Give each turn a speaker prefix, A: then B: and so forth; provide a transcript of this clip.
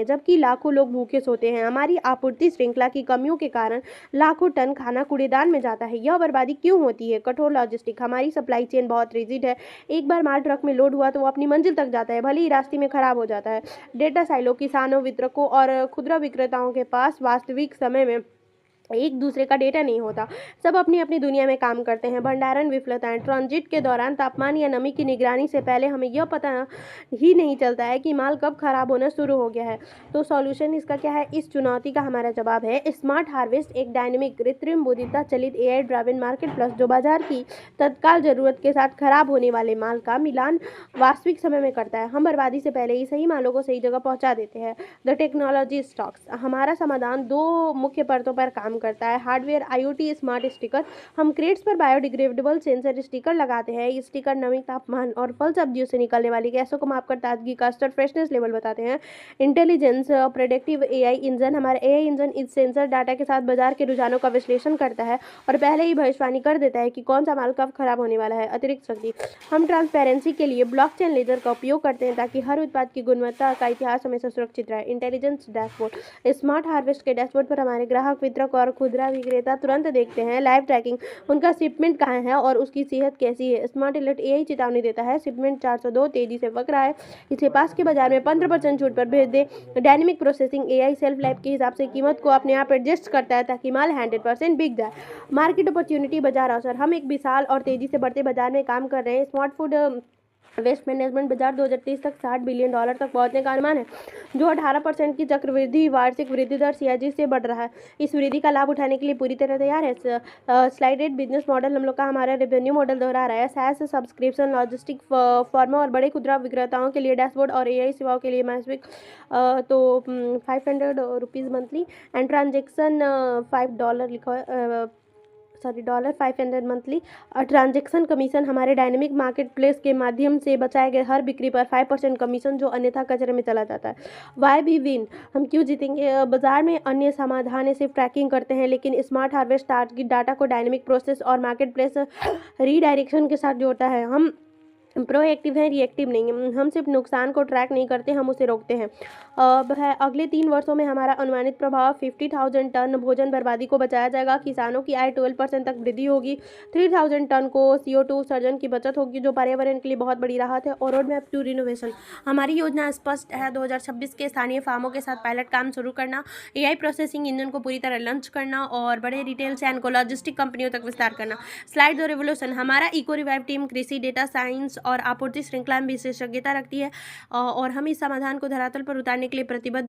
A: जबकि लाखों लोग भूखे सोते हैं। हमारी आपूर्ति श्रृंखला की कमियों के कारण लाखों टन खाना कूड़ेदान में जाता है। यह बर्बादी क्यों होती है? कठोर लॉजिस्टिक। हमारी सप्लाई चेन बहुत रिजिड है। एक बार माल ट्रक में लोड हुआ तो वो अपनी मंजिल तक जाता है, भले ही रास्ते में खराब हो जाता है। Data silo. किसानों, वितरकों और खुदरा विक्रेताओं के पास वास्तविक समय में एक दूसरे का डेटा नहीं होता। सब अपनी अपनी दुनिया में काम करते हैं। भंडारण विफलताएं। ट्रांजिट के दौरान तापमान या नमी की निगरानी से पहले हमें यह पता ही नहीं चलता है कि माल कब खराब होना शुरू हो गया है। तो सॉल्यूशन इसका क्या है? इस चुनौती का हमारा जवाब है स्मार्ट हार्वेस्ट, एक डायनेमिक कृत्रिम बुद्धिमत्ता चलित एआई ड्राइवन मार्केट प्लस जो बाजार की तत्काल जरूरत के साथ खराब होने वाले माल का मिलान वास्तविक समय में करता है। हम बर्बादी से पहले ही सही मालों को सही जगह पहुंचा देते हैं। The technology stocks. हमारा समाधान दो मुख्य परतों पर काम करता है। Hardware, IoT smart sticker. हम क्रेट्स पर बायोडिग्रेडेबल सेंसर स्टिकर लगाते हैं। ये स्टिकर नमी, तापमान और फल सब्जियों से निकलने वाली गैसों को मापकर ताजगी का स्तर, फ्रेशनेस लेवल बताते हैं। Intelligence, predictive AI engine. हमारा एआई इंजन इस सेंसर डाटा के साथ बाजार के रुझानों का विश्लेषण करता है और पहले ही भविष्यवाणी कर देता है कि कौन सा माल कब खराब होने वाला है। अतिरिक्त शक्ति। हम ट्रांसपेरेंसी के लिए ब्लॉकचेन लेजर का उपयोग करते हैं ताकि हर उत्पाद की गुणवत्ता का इतिहास हमेशा सुरक्षित रहे। Intelligence dashboard. स्मार्ट हार्वेस्ट के डैशबोर्ड पर हमारे ग्राहक, वितरक और खुदरा विक्रेता तुरंत देखते हैं लाइव ट्रैकिंग, उनका शिपमेंट कहाँ है और उसकी सेहत कैसी है। स्मार्ट अलर्ट एआई चेतावनी देता है शिपमेंट 402 तेजी से पक रहा है, इसे पास के बाजार में 15% छूट पर भेज दे। Dynamic processing AI shelf life के हिसाब से कीमत को अपने आप एडजस्ट करता है ताकि माल 100% बिक जाए। मार्केट अपॉर्चुनिटी, बाजार अवसर। हम एक विशाल और तेजी से बढ़ते बाजार में काम कर रहे हैं। स्मार्ट फूड वेस्ट मैनेजमेंट बाजार 2030 तक $60 बिलियन तक पहुंचने का अनुमान है, जो 18% की चक्रवृद्धि वार्षिक वृद्धि दर सीआईजी से बढ़ रहा है। इस वृद्धि का लाभ उठाने के लिए पूरी तरह तैयार है। स्लाइडेड बिजनेस मॉडल हम लोग का हमारा रेवेन्यू मॉडल दोहरा रहा है। SaaS सब्सक्रिप्शन, लॉजिस्टिक फर्मों और बड़े खुदरा विक्रेताओं के लिए डैशबोर्ड और एआई सेवाओं के लिए मासिक तो $500 मंथली एंड ट्रांजेक्शन $5 लिखा है, $500 मंथली। Transaction commission. हमारे डायनेमिक मार्केट प्लेस के माध्यम से बचाए गए हर बिक्री पर 5% कमीशन जो अन्यथा कचरे में चला जाता है। वाई भी विन। हम क्यों जीतेंगे? बाजार में अन्य समाधान सिर्फ ट्रैकिंग करते हैं, लेकिन स्मार्ट हार्वेस्ट टारगेट डाटा को डायनेमिक प्रोसेस और मार्केट प्लेस रीडायरेक्शन के साथ जोड़ता है। हम प्रोएक्टिव है, रिएक्टिव नहीं। हम सिर्फ नुकसान को ट्रैक नहीं करते, हम उसे रोकते हैं। अब है अगले 3 वर्षों में हमारा अनुमानित प्रभाव 50,000 टन भोजन बर्बादी को बचाया जाएगा। किसानों की आय 12% तक वृद्धि होगी। 3,000 टन को CO2 उत्सर्जन की बचत होगी, जो पर्यावरण के लिए बहुत बड़ी राहत है। और रोड मैप टू रिनोवेशन। हमारी योजना स्पष्ट है। 2026 के स्थानीय फार्मों के साथ पायलट काम शुरू करना, एआई प्रोसेसिंग इंजन को पूरी तरह लॉन्च करना और बड़े रिटेल चैन को लॉजिस्टिक कंपनियों तक विस्तार करना। Slide 2 revolution. हमारा इको रिवाइव टीम कृषि, डेटा साइंस और आपूर्ति श्रृंखला में विशेषज्ञता रखती है और हम इस समाधान को धरातल पर उतारने के लिए प्रतिबद्ध